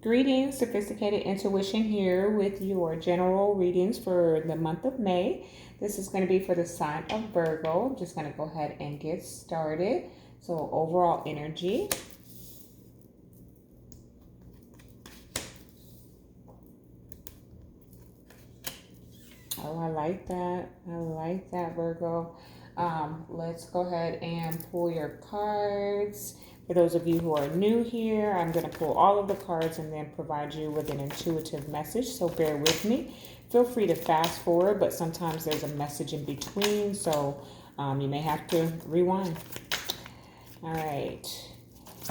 Greetings, Sophisticated Intuition here with your general readings for the month of May. This is going to be for the sign of Virgo. I'm just going to go ahead and get started. So overall energy. Oh, I like that. I like that, Virgo. Let's go ahead and pull your cards. For those of you who are new here, I'm going to pull all of the cards and then provide you with an intuitive message. So bear with me. Feel free to fast forward, but sometimes there's a message in between. So you may have to rewind. All right.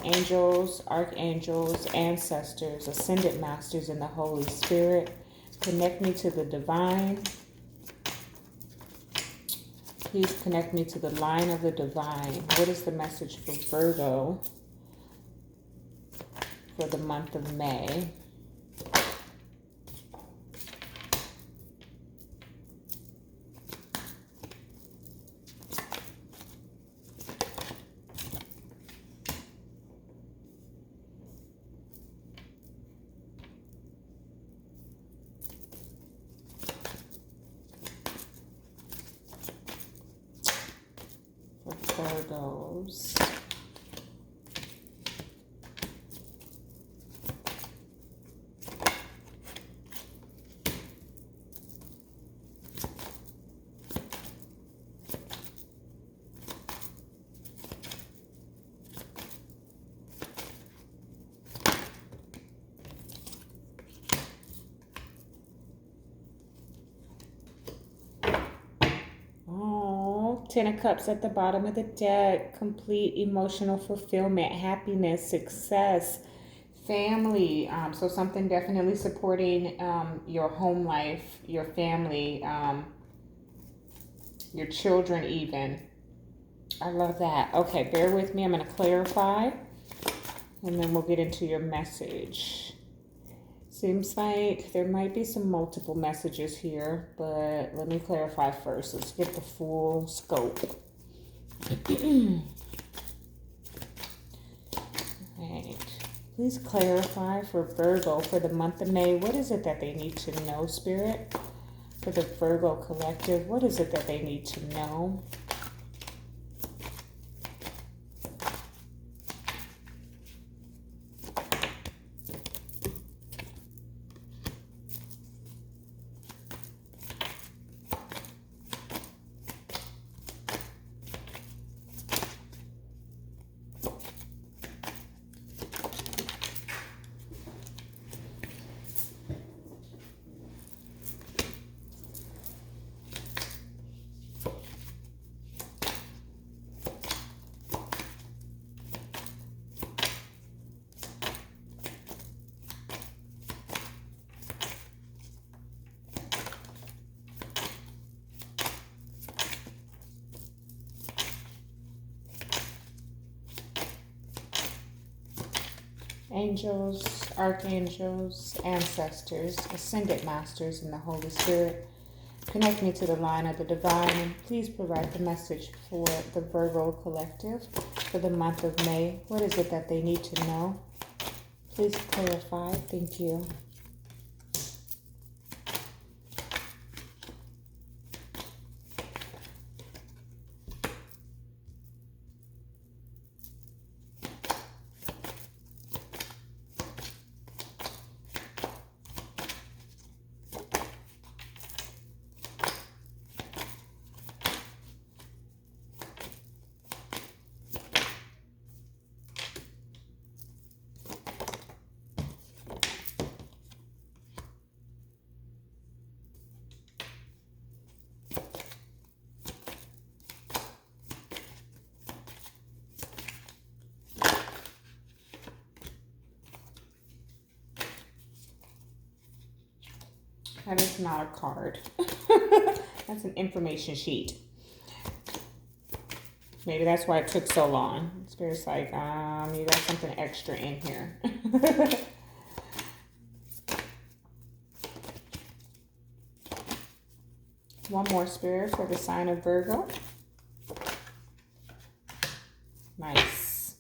Angels, archangels, ancestors, ascended masters, and the Holy Spirit. Connect me to the divine. Please connect me to the line of the divine. What is the message for Virgo for the month of May? Virgos. Ten of Cups at the bottom of the deck. Complete emotional fulfillment, happiness, success, family. So something definitely supporting your home life, your family, your children even. I love that. Okay, bear with me. I'm going to clarify, and then we'll get into your message. Seems like there might be some multiple messages here, but let me clarify first. Let's get the full scope. Right. Please clarify for Virgo for the month of May. What is it that they need to know, Spirit? For the Virgo collective, what is it that they need to know? Angels, archangels, ancestors, ascended masters, and the Holy Spirit. Connect me to the line of the divine, and please provide the message for the Virgo collective for the month of May. What is it that they need to know? Please clarify. Thank you. That is not a card. That's an information sheet. Maybe that's why it took so long. Spirit's like, you got something extra in here. One more, Spirit, for the sign of Virgo. Nice.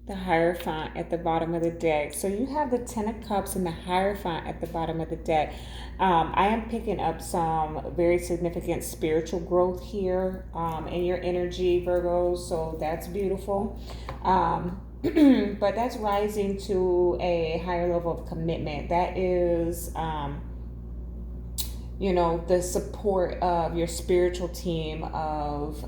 The Hierophant at the bottom of the deck. So you have the Ten of Cups and the Hierophant at the bottom of the deck. I am picking up some very significant spiritual growth here in your energy, Virgos. So that's beautiful. But that's rising to a higher level of commitment. That is, the support of your spiritual team, of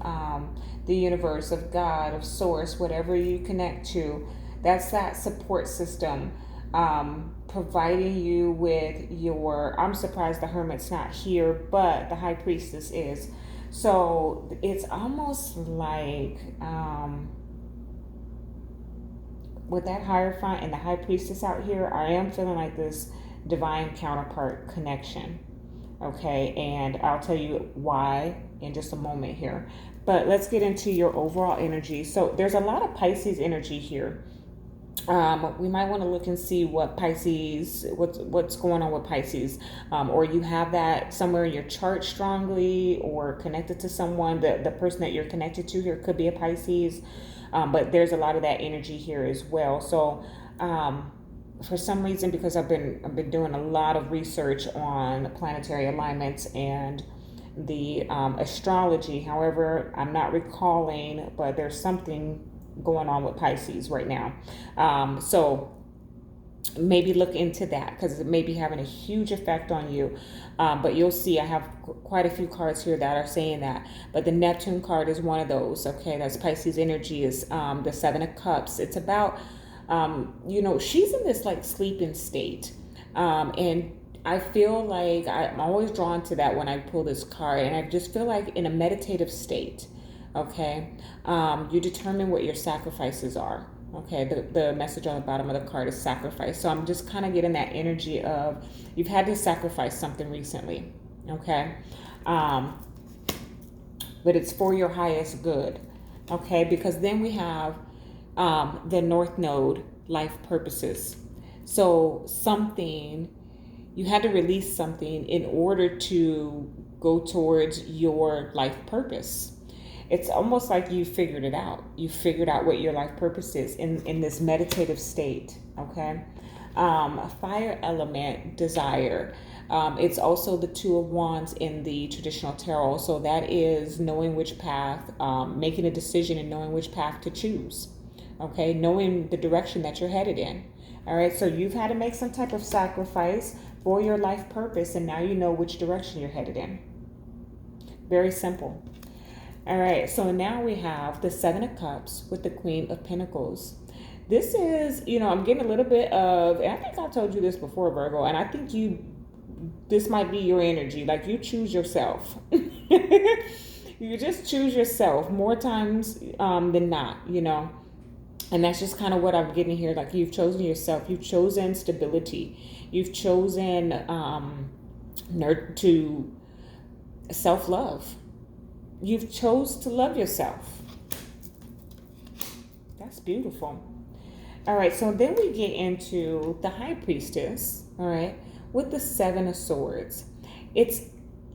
the universe, of God, of Source, whatever you connect to. That's that support system, providing you with I'm surprised the Hermit's not here, but the High Priestess is. So it's almost like, with that Hierophant and the High Priestess out here, I am feeling like this divine counterpart connection. Okay, and I'll tell you why in just a moment here. But let's get into your overall energy. So there's a lot of Pisces energy here. We might want to look and see what Pisces, what's going on with Pisces, or you have that somewhere in your chart strongly, or connected to someone. The person that you're connected to here could be a Pisces, but there's a lot of that energy here as well. So for some reason, because I've been doing a lot of research on planetary alignments and the astrology. However, I'm not recalling, but there's something going on with Pisces right now. So maybe look into that, because it may be having a huge effect on you. But you'll see I have quite a few cards here that are saying that. But the Neptune card is one of those. Okay, that's Pisces energy, is the Seven of Cups. It's about, she's in this like sleeping state. And I feel like I'm always drawn to that when I pull this card. And I just feel like in a meditative state. Okay, you determine what your sacrifices are. Okay, the message on the bottom of the card is sacrifice. So I'm just kind of getting that energy of you've had to sacrifice something recently. Okay, but it's for your highest good. Okay, because then we have the North Node, life purposes. So you had to release something in order to go towards your life purpose. It's almost like you figured it out. You figured out what your life purpose is in this meditative state, okay? Fire element, desire. It's also the Two of Wands in the traditional tarot. So that is knowing which path, making a decision and knowing which path to choose, okay? Knowing the direction that you're headed in, all right? So you've had to make some type of sacrifice for your life purpose, and now you know which direction you're headed in. Very simple. All right, so now we have the Seven of Cups with the Queen of Pentacles. This is, I'm getting a little bit of, and I think I've told you this before, Virgo, and I think this might be your energy. Like, you choose yourself. You just choose yourself more times than not, And that's just kind of what I'm getting here. Like, you've chosen yourself. You've chosen stability. You've chosen to self-love. You've chose to love yourself. That's beautiful. All right, so then we get into the High Priestess, all right, with the Seven of Swords. It's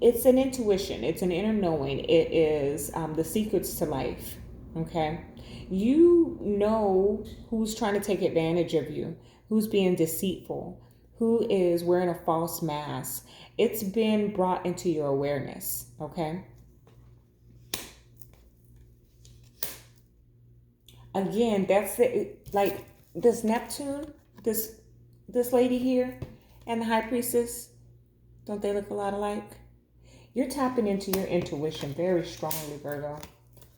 an intuition. It's an inner knowing. It is the secrets to life, okay? You know who's trying to take advantage of you, who's being deceitful, who is wearing a false mask. It's been brought into your awareness, okay? Again, that's like this Neptune, this lady here, and the High Priestess. Don't they look a lot alike? You're tapping into your intuition very strongly, Virgo.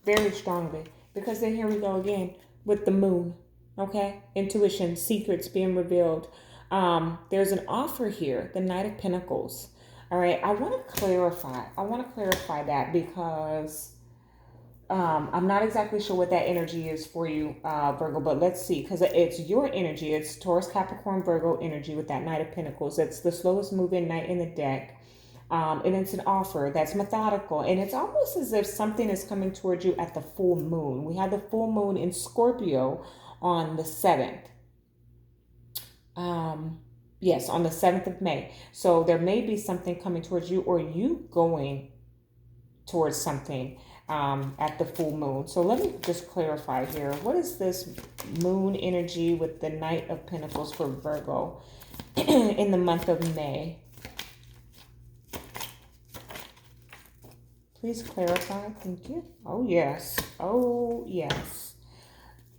Very strongly. Because then here we go again with the Moon. Okay? Intuition, secrets being revealed. There's an offer here, the Knight of Pentacles. All right? I want to clarify that because I'm not exactly sure what that energy is for you, Virgo, but let's see, because it's your energy. It's Taurus, Capricorn, Virgo energy with that Knight of Pentacles. It's the slowest moving knight in the deck. And it's an offer that's methodical. And it's almost as if something is coming towards you at the full moon. We have the full moon in Scorpio on the 7th. Yes, on the 7th of May. So there may be something coming towards you, or you going towards something at the full moon. So let me just clarify here. What is this moon energy with the Knight of Pentacles for Virgo in the month of May? Please clarify. Thank you. Oh, yes. Oh, yes.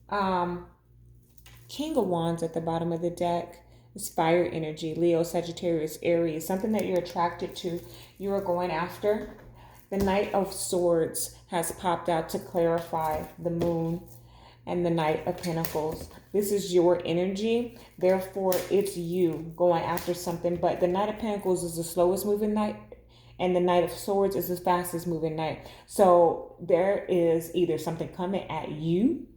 King of Wands at the bottom of the deck is fire energy. Leo, Sagittarius, Aries. Something that you're attracted to, you are going after. The Knight of Swords has popped out to clarify the moon and the Knight of Pentacles. This is your energy. Therefore, it's you going after something. But the Knight of Pentacles is the slowest moving knight, and the Knight of Swords is the fastest moving knight. So there is either something coming at you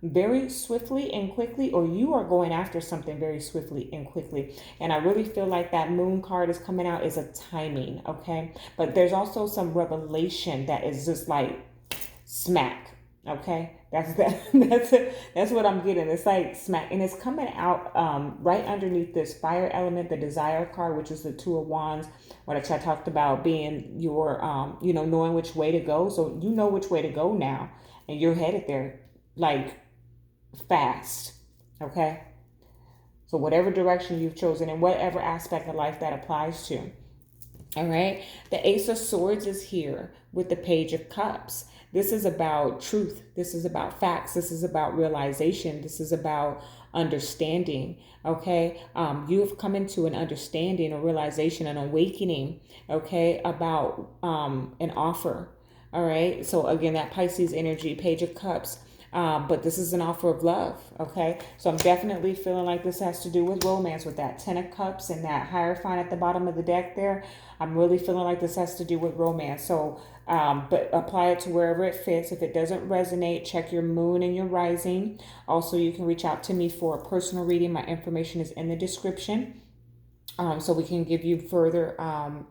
very swiftly and quickly, or you are going after something very swiftly and quickly. And I really feel like that moon card is coming out is a timing, okay? But there's also some revelation that is just like smack, okay? That's what I'm getting. It's like smack, and it's coming out right underneath this fire element, the desire card, which is the Two of Wands, which I talked about being your knowing which way to go. So you know which way to go now, and you're headed there like fast, okay? So whatever direction you've chosen and whatever aspect of life that applies to, all right? The Ace of Swords is here with the Page of Cups. This is about truth. This is about facts. This is about realization. This is about understanding, okay? You have come into an understanding, a realization, an awakening, okay, about an offer, all right? So again, that Pisces energy, Page of Cups. But this is an offer of love, okay? So I'm definitely feeling like this has to do with romance with that Ten of Cups and that Hierophant at the bottom of the deck there. I'm really feeling like this has to do with romance. So, but apply it to wherever it fits. If it doesn't resonate, check your moon and your rising. Also, you can reach out to me for a personal reading. My information is in the description. So we can give you further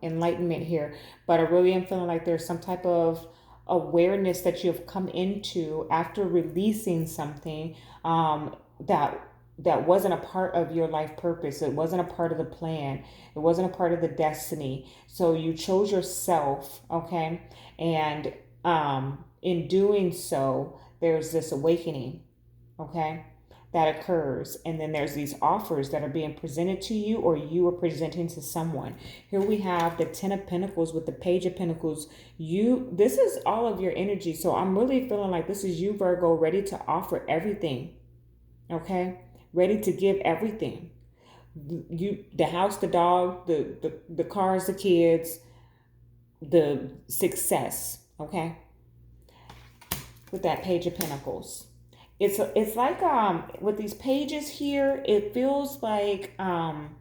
enlightenment here. But I really am feeling like there's some type of awareness that you have come into after releasing something that wasn't a part of your life purpose. It wasn't a part of the plan. It wasn't a part of the destiny. So you chose yourself, okay? And in doing so, there's this awakening, okay, that occurs. And then there's these offers that are being presented to you, or you are presenting to someone. Here we have the Ten of Pentacles with the Page of Pentacles. This is all of your energy. So I'm really feeling like this is you, Virgo, ready to offer everything, okay? Ready to give everything. The house, the dog, the cars, the kids, the success, okay? With that Page of Pentacles. It's like with these pages here, it feels like I'm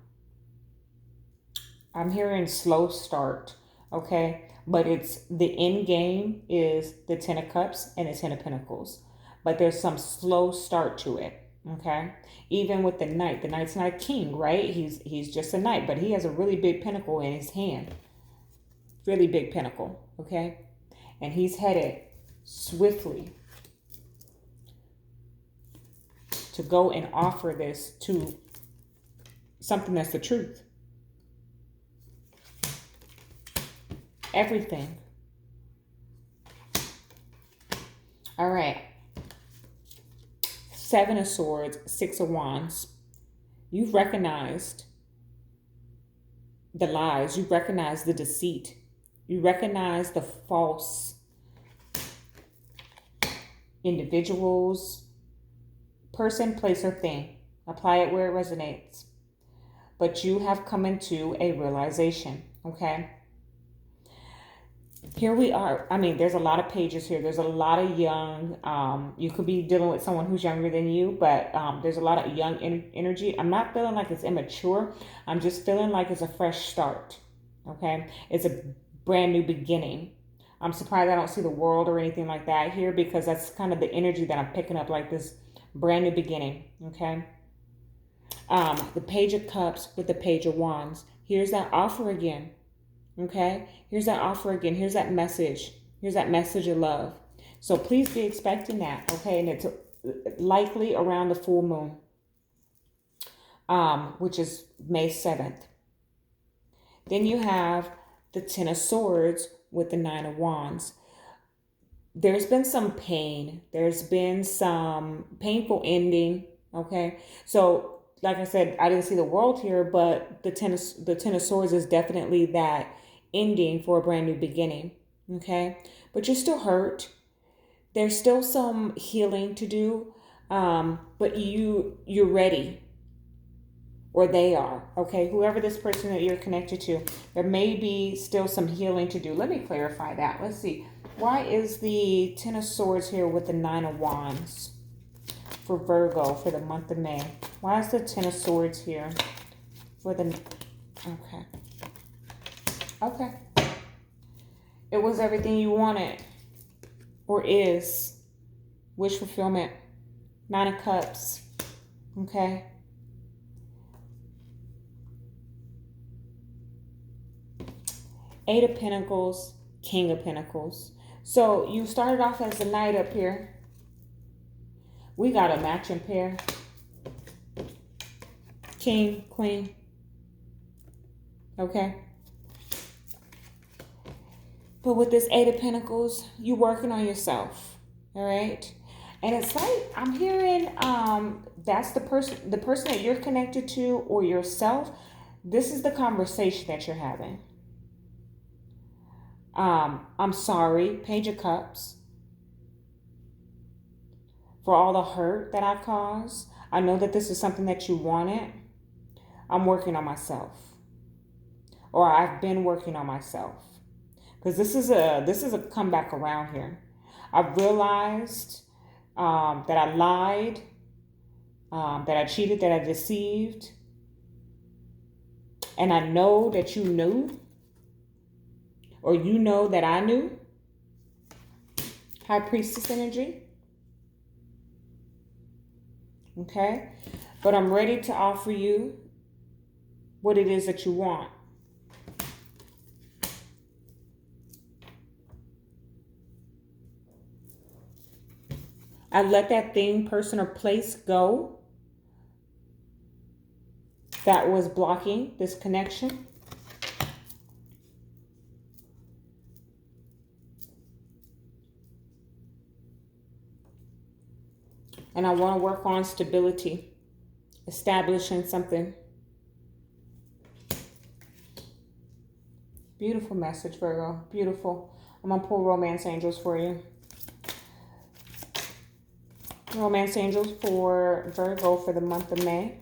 hearing slow start, okay? But it's the end game is the Ten of Cups and the Ten of Pentacles. But there's some slow start to it, okay? Even with the Knight. The Knight's not a king, right? He's just a knight, but he has a really big pentacle in his hand. Really big pentacle, okay? And he's headed swiftly to go and offer this to something that's the truth. Everything. All right. Seven of Swords, Six of Wands. You've recognized the lies. You recognize the deceit. You recognize the false individuals, person, place, or thing. Apply it where it resonates. But you have come into a realization, okay? Here we are. I mean, there's a lot of pages here. There's a lot of young, you could be dealing with someone who's younger than you, but there's a lot of young energy. I'm not feeling like it's immature. I'm just feeling like it's a fresh start, okay? It's a brand new beginning. I'm surprised I don't see the world or anything like that here, because that's kind of the energy that I'm picking up, like this brand new beginning, okay? The Page of Cups with the Page of Wands. Here's that offer again, okay? Here's that offer again. Here's that message. Here's that message of love. So please be expecting that, okay? And it's likely around the full moon, which is May 7th. Then you have the Ten of Swords with the Nine of Wands. there's been some pain. There's been some painful ending. Okay. So, like I said, I didn't see the world here, but the Ten of Swords is definitely that ending for a brand new beginning. Okay. But you're still hurt. There's still some healing to do. But you're ready, or they are. Okay. Whoever this person that you're connected to, there may be still some healing to do. Let me clarify that. Let's see. Why is the Ten of Swords here with the Nine of Wands for Virgo for the month of May? Why is the Ten of Swords here for the... Okay. Okay. It was everything you wanted, or is. Wish fulfillment. Nine of Cups. Okay. Eight of Pentacles. King of Pentacles. So you started off as the Knight up here. We got a matching pair. King, Queen. Okay. But with this Eight of Pentacles, you're working on yourself. All right. And it's like I'm hearing that's the person that you're connected to, or yourself. This is the conversation that you're having. I'm sorry, Page of Cups, for all the hurt that I've caused. I know that this is something that you wanted. I'm working on myself, or I've been working on myself, because this is a comeback around here. I've realized that I lied, that I cheated, that I deceived, and I know that you knew. Or you know that I knew. High Priestess energy. Okay. But I'm ready to offer you what it is that you want. I let that thing, person, or place go that was blocking this connection. And I want to work on stability, establishing something. Beautiful message, Virgo. Beautiful. I'm going to pull Romance Angels for you. Romance Angels for Virgo for the month of May.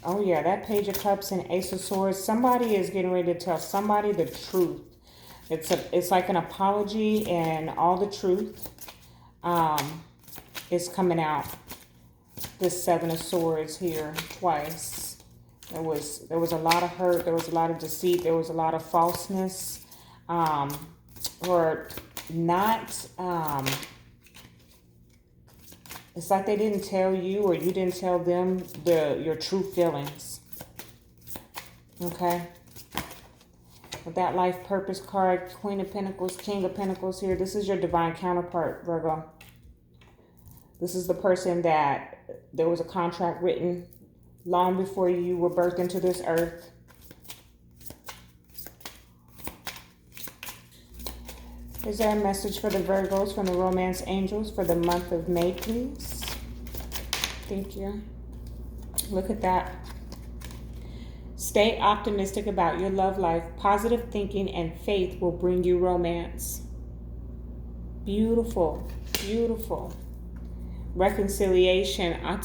Oh yeah, that Page of Cups and Ace of Swords. Somebody is getting ready to tell somebody the truth. It's like an apology, and all the truth is coming out. This Seven of Swords here twice. There was a lot of hurt. There was a lot of deceit. There was a lot of falseness, or not. It's like they didn't tell you, or you didn't tell them your true feelings. Okay. With that Life Purpose card, Queen of Pentacles, King of Pentacles here. This is your divine counterpart, Virgo. This is the person that there was a contract written long before you were birthed into this earth. Is there a message for the Virgos from the Romance Angels for the month of May, please? Thank you. Look at that. Stay optimistic about your love life. Positive thinking and faith will bring you romance. Beautiful. Beautiful. Reconciliation. I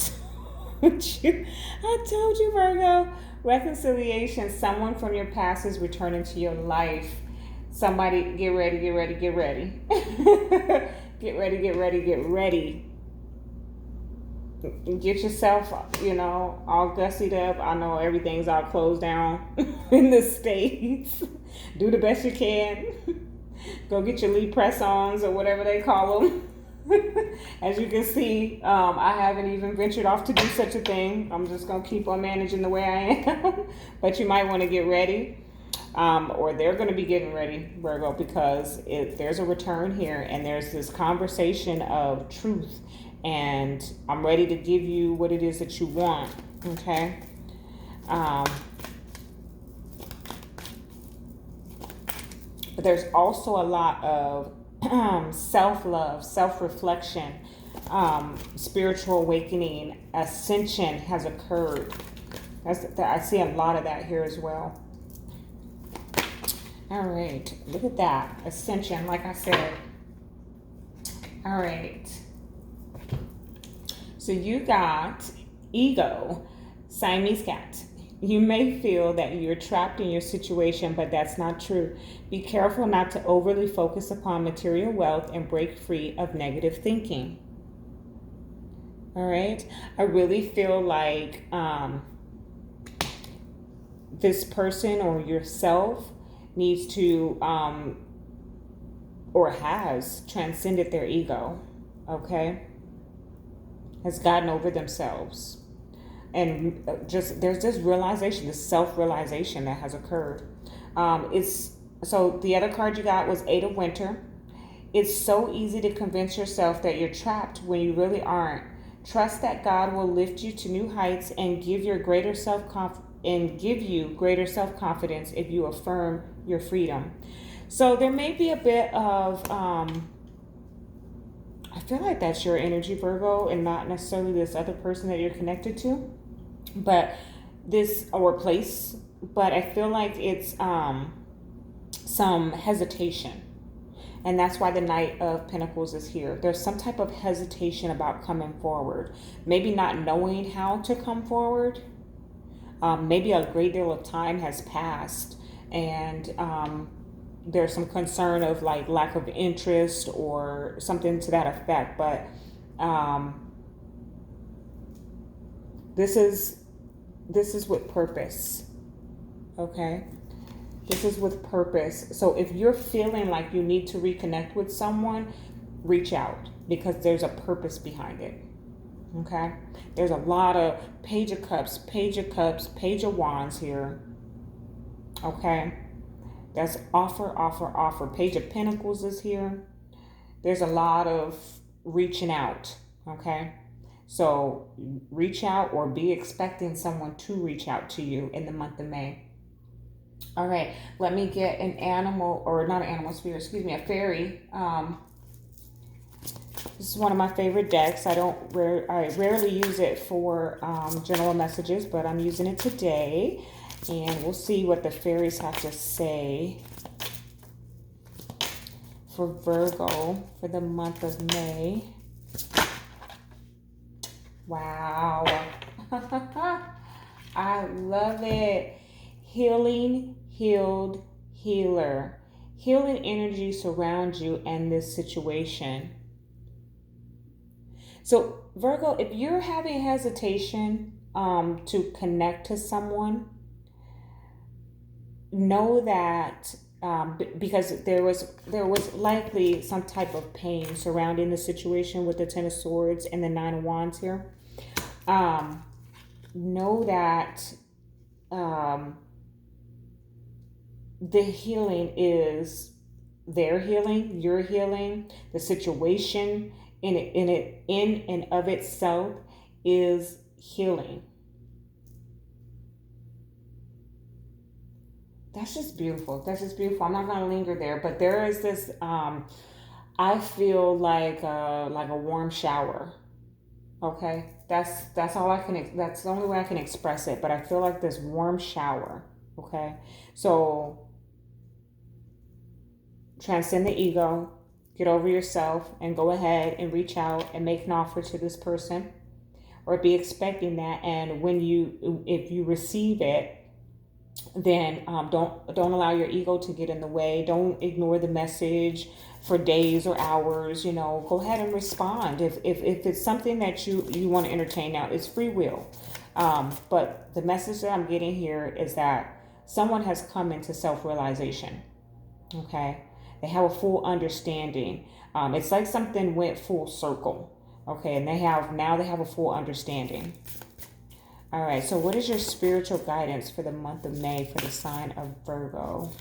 told you, Virgo. Reconciliation. Someone from your past is returning to your life. Somebody, get ready, get ready, get ready. Get ready, get ready, get ready. Get yourself, all gussied up. I know everything's all closed down in the States. Do the best you can. Go get your Lee press-ons or whatever they call them. As you can see, I haven't even ventured off to do such a thing. I'm just going to keep on managing the way I am. But you might want to get ready. Or they're going to be getting ready, Virgo, because there's a return here, and there's this conversation of truth, and I'm ready to give you what it is that you want. Okay. But there's also a lot of self-love, self-reflection, spiritual awakening, ascension has occurred. I see a lot of that here as well. All right, look at that. Ascension, like I said. All right. So you got ego, Siamese cat. You may feel that you're trapped in your situation, but that's not true. Be careful not to overly focus upon material wealth and break free of negative thinking. All right. I really feel like this person or yourself needs to or has transcended their ego. Okay. Has gotten over themselves. And there's this realization, this self-realization that has occurred. So the other card you got was Eight of Winter. It's so easy to convince yourself that you're trapped when you really aren't. Trust that God will lift you to new heights and give you greater self-confidence if you affirm your freedom. So there may be a bit of I feel like that's your energy, Virgo, and not necessarily this other person that you're connected to, but this or place. But I feel like it's some hesitation, and that's why the Knight of Pentacles is here. There's some type of hesitation about coming forward, maybe not knowing how to come forward. Maybe a great deal of time has passed, and there's some concern of like lack of interest or something to that effect. But this is with purpose. Okay, this is with purpose. So if you're feeling like you need to reconnect with someone, reach out, because there's a purpose behind it. Okay, there's a lot of Page of Cups, Page of Cups, Page of Wands here. Okay, that's offer. Page of Pentacles is here. There's a lot of reaching out. Okay, so reach out or be expecting someone to reach out to you in the month of May. All right, let me get an animal, or not an animal spirit, excuse me, a fairy. This is one of my favorite decks. I rarely use it for general messages, but I'm using it today. And we'll see what the fairies have to say for Virgo for the month of May. Wow. I love it. Healing, healed, healer. Healing energy surrounds you and this situation. So Virgo, if you're having hesitation to connect to someone, know that because there was likely some type of pain surrounding the situation with the Ten of Swords and the Nine of Wands here. Know that the healing is their healing, your healing. The situation in and of itself is healing. That's just beautiful. That's just beautiful. I'm not going to linger there, but there is this, I feel like a warm shower. Okay. That's all that's the only way I can express it, but I feel like this warm shower. Okay. So transcend the ego, get over yourself, and go ahead and reach out and make an offer to this person, or be expecting that. And if you receive it, then don't allow your ego to get in the way. Don't ignore the message for days or hours. Go ahead and respond if it's something that you want to entertain. Now, it's free will, but the message that I'm getting here is that someone has come into self-realization. Okay, they have a full understanding. It's like something went full circle. Okay, and now they have a full understanding. All right, so what is your spiritual guidance for the month of May for the sign of Virgo?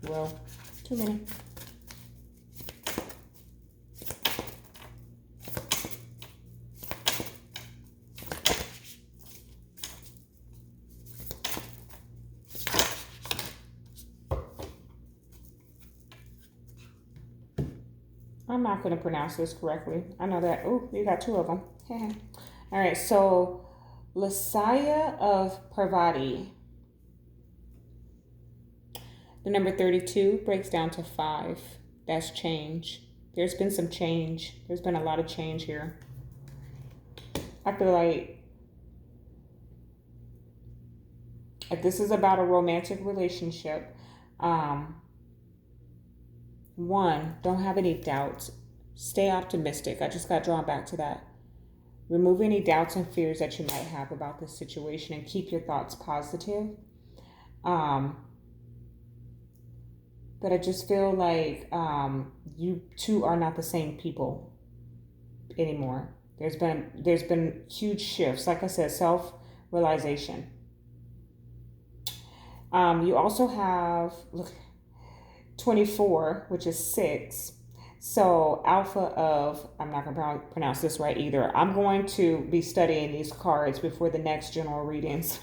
Well, Too many. I'm not going to pronounce this correctly. I know that. Oh, you got two of them. All right, so Lasaya of Parvati. The number 32 breaks down to 5. That's change. There's been some change. There's been a lot of change here. I feel like if this is about a romantic relationship, one, don't have any doubts. Stay optimistic. I just got drawn back to that. Remove any doubts and fears that you might have about this situation and keep your thoughts positive. But I just feel like you two are not the same people anymore. There's been huge shifts. Like I said, self-realization. You also have 24, which is 6. So alpha of, I'm not going to pronounce this right either. I'm going to be studying these cards before the next general readings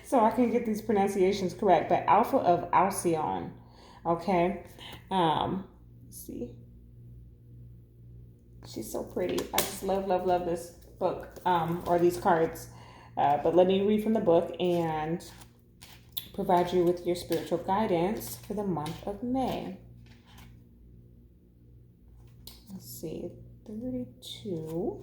so I can get these pronunciations correct. But alpha of Alcyone, okay? Let's see. She's so pretty. I just love this book or these cards. But let me read from the book and provide you with your spiritual guidance for the month of May. Let's see, 32.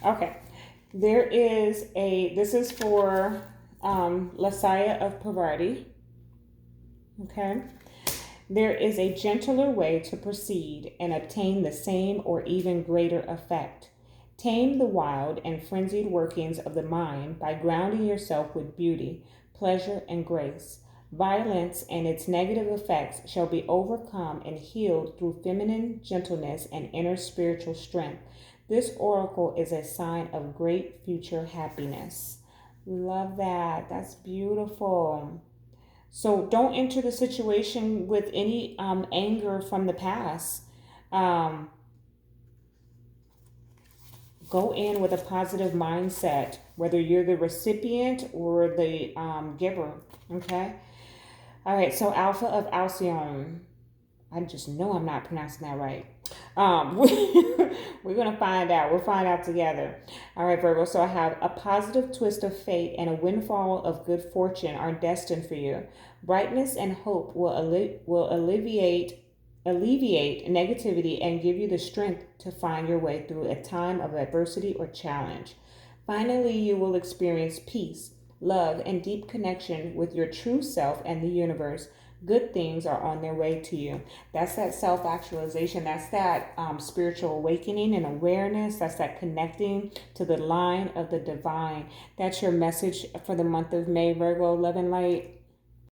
Okay, this is for Lasaya of Parvati. Okay. There is a gentler way to proceed and obtain the same or even greater effect. Tame the wild and frenzied workings of the mind by grounding yourself with beauty, pleasure, and grace. Violence and its negative effects shall be overcome and healed through feminine gentleness and inner spiritual strength. This oracle is a sign of great future happiness. Love that. That's beautiful. So don't enter the situation with any anger from the past. Go in with a positive mindset, whether you're the recipient or the giver, okay? All right, so Alpha of Alcyone. I just know I'm not pronouncing that right. We're going to find out. We'll find out together. All right, Virgo. So I have a positive twist of fate and a windfall of good fortune are destined for you. Brightness and hope will alleviate negativity and give you the strength to find your way through a time of adversity or challenge. Finally, you will experience peace, love, and deep connection with your true self and the universe. Good things are on their way to you. That's that self-actualization. That's that spiritual awakening and awareness. That's that connecting to the line of the divine. That's your message for the month of May, Virgo, love and light.